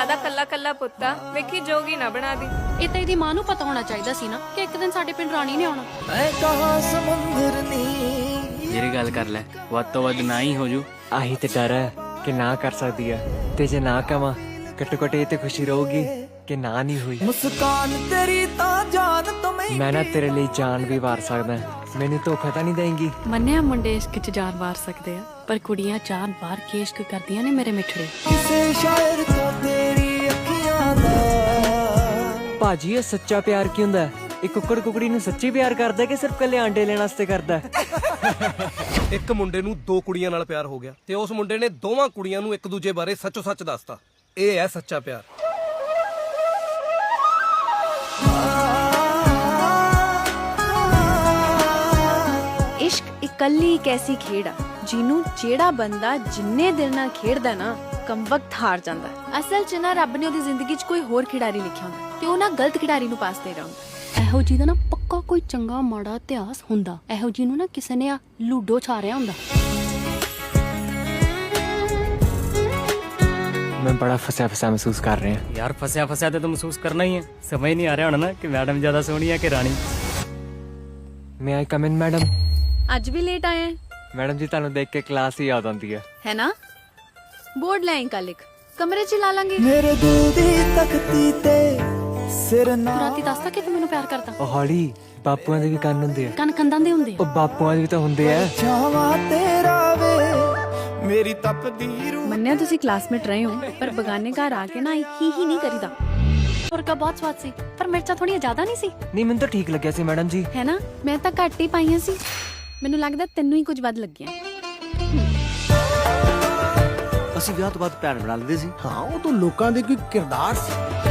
ਮਾਂ ਦਾ ਕੱਲਾ ਕੱਲਾ ਪੁੱਤਾ ਵੇਖੀ ਜੋਗੀ ਨਾ ਬਣਾ ਦੀ। ਇਹ ਤਾਂ ਇਹਦੀ ਮਾਂ ਨੂੰ ਪਤਾ ਹੋਣਾ ਚਾਹੀਦਾ ਸੀ ਨਾ ਕਿ ਇੱਕ ਦਿਨ ਸਾਡੇ ਪਿੰਡ ਰਾਣੀ ਨੇ ਆਉਣਾ। ਮੈਂ ਕਹਾਂ ਸਮੁੰਦਰ ਨੀ ਜਿਹੜੀ ਗੱਲ ਕਰ ਲੈ ਵੱਧ ਤੋਂ ਵੱਧ ਨਾ ਹੀ ਹੋ ਜੂ। ਆਹੀ ਤੇ ਡਰ ਹੈ ਕਿ ਨਾ ਕਰ ਸਕਦੀ ਹੈ, ਤੇ ਜੇ ਨਾ ਕਵਾਂ ਘੱਟੋ ਘੱਟ ਇਹ ਤੇ ਖੁਸ਼ੀ ਰਹੂਗੀ ਕਿ ਨਾ ਨਹੀਂ ਹੋਈ। ਮੁਸਕਾਨ ਤੇਰੀ ਤਾਂ ਜਾਨ ਤੋਂ ਮੈਂ ਨਾ ਤੇਰੇ ਲਈ ਜਾਨ ਵੀ ਵਾਰ ਸਕਦਾ, ਮੈਨੂੰ ਧੋਖਾ ਤਾਂ ਨਹੀਂ ਦੇਂਗੀ। ਮੰਨਿਆ ਮੁੰਡੇ ਇਸ਼ਕ 'ਚ ਜਾਨ ਵਾਰ ਸਕਦੇ ਆ, ਪਰ ਕੁੜੀਆਂ ਜਾਨ ਵਾਰ ਕੇ ਇਸ਼ਕ ਕਰਦੀਆਂ ਨੇ ਮੇਰੇ ਮਿੱਠੜੇ। ਕਿਸੇ ਸ਼ਾਇਰ ਤੋਂ ਤੇਰੀ ਅੱਖੀਆਂ ਦਾ ਭਾਜੀ ਇਹ ਸੱਚਾ ਪਿਆਰ ਕੀ ਹੁੰਦਾ ਹੈ? ਇਹ ਕੁੱਕੜ ਕੁਕੜੀ ਨੂੰ ਸੱਚੀ ਪਿਆਰ ਕਰਦਾ ਕਿ ਸਿਰਫ ਕੱਲੇ ਆਂਡੇ ਲੈਣ ਵਾਸਤੇ ਕਰਦਾ? ਇੱਕ ਮੁੰਡੇ ਨੂੰ ਦੋ ਕੁੜੀਆਂ ਨਾਲ ਪਿਆਰ ਹੋ ਗਿਆ ਤੇ ਉਸ ਮੁੰਡੇ ਨੇ ਦੋਵਾਂ ਕੁੜੀਆਂ ਨੂੰ ਇੱਕ ਦੂਜੇ ਬਾਰੇ ਸੱਚੋ ਸੱਚ ਦੱਸਤਾ। ਇਹ ਹੈ ਸੱਚਾ ਪਿਆਰ। ਇਸ਼ਕ ਇਕੱਲੀ ਇੱਕ ਐਸੀ ਖੇਡ ਆ ਜਿਹਨੂੰ ਜਿਹੜਾ ਬੰਦਾ ਜਿੰਨੇ ਦਿਲ ਨਾਲ ਖੇਡਦਾ ਨਾ ਕਮਵਕਤ ਹਾਰ ਜਾਂਦਾ। ਅਸਲ 'ਚ ਨਾ ਰੱਬ ਨੇ ਉਹਦੀ ਜ਼ਿੰਦਗੀ 'ਚ ਕੋਈ ਹੋਰ ਖਿਡਾਰੀ ਲਿਖਿਆ ਹੁੰਦਾ ਤੇ ਉਹ ਨਾ ਗਲਤ ਖਿਡਾਰੀ ਨੂੰ ਪਾਸ ਦੇ ਰਿਹਾ ਹੁੰਦਾ। ਇਹੋ ਜੀ ਦਾ ਨਾ ਪੱਕਾ ਕੋਈ ਚੰਗਾ ਮਾੜਾ ਇਤਿਹਾਸ ਹੁੰਦਾ। ਇਹੋ ਜੀ ਨੂੰ ਨਾ ਕਿਸੇ ਨੇ ਆ ਲੂਡੋ ਛਾਰਿਆ ਹੁੰਦਾ। मैं बड़ा फंसा फंसा महसूस कर रहे हैं यार फंसा फंसा तो महसूस करना ही है। समझ नहीं आ रहा होना ना कि मैडम ज्यादा सोहनी है कि रानी। मैं आई कम इन मैडम? ਅੱਜ ਵੀ ਲੇਟ ਆਏ ਹੈ मैडम जी ਤੁਹਾਨੂੰ ਦੇਖ ਕੇ ਕਲਾਸ ਹੀ ਯਾਦ ਆਉਂਦੀ ਹੈ। ਹੈ ਨਾ? ਬੋਰਡ ਲੈ ਕੱਲ ਇੱਕ ਕਮਰੇ 'ਚ ਲਾ ਲਾਂਗੇ। ਮੇਰੇ ਦਿਲ ਦੀ ਤਖਤੀ ਤੇ ਸਿਰ ਨਾ ਤੂੰ ਰਾਤੀ ਦੱਸਦਾ ਕਿ ਤੂੰ ਮੈਨੂੰ ਪਿਆਰ ਕਰਦਾ। ਉਹ ਹੌਲੀ, ਬਾਪੂਆਂ ਦੇ ਵੀ ਕੰਨ ਹੁੰਦੇ ਆ। ਕੰਨ ਕੰਦਾਂ ਦੇ ਹੁੰਦੇ ਆ। ਉਹ ਬਾਪੂਆਂ ਦੇ ਵੀ ਤਾਂ ਹੁੰਦੇ ਆ। ਛਾਵਾਂ ਤੇਰਾ ਵੇ ਮੇਰੀ ਤਕਦੀਰ ਮੰਨਿਆ ਤੁਸੀਂ ਕਲਾਸਮੇਟ ਰਹੇ ਹੋ ਪਰ ਬਗਾਨੇ ਘਰ ਆ ਕੇ ਨਾ ਹੀ ਨਹੀਂ ਕਰੀਦਾ। ਹੋਰ ਕਾ ਬਹੁਤ ਸਵਾਦ ਸੀ ਪਰ ਮਿਰਚਾਂ ਥੋੜੀਆਂ ਜ਼ਿਆਦਾ ਨਹੀਂ ਸੀ। ਨਹੀਂ ਮੈਨੂੰ ਤਾਂ ਠੀਕ ਲੱਗਿਆ ਸੀ ਮੈਡਮ ਜੀ। ਹੈ ਨਾ? ਮੈਂ ਤਾਂ ਘੱਟ ਹੀ ਪਾਈਆਂ ਸੀ। ਮੈਨੂੰ ਲੱਗਦਾ ਤੈਨੂੰ ਹੀ ਕੁਝ ਵੱਧ ਲੱਗਿਆ। ਅਸੀਂ ਵਿਆਹ ਤੋਂ ਬਾਅਦ ਭੈਣ ਬਣਾ ਲੈਂਦੇ ਸੀ। ਹਾਂ ਉਹ ਤਾਂ ਲੋਕਾਂ ਦੇ ਕੋਈ ਕਿਰਦਾਰ ਸੀ।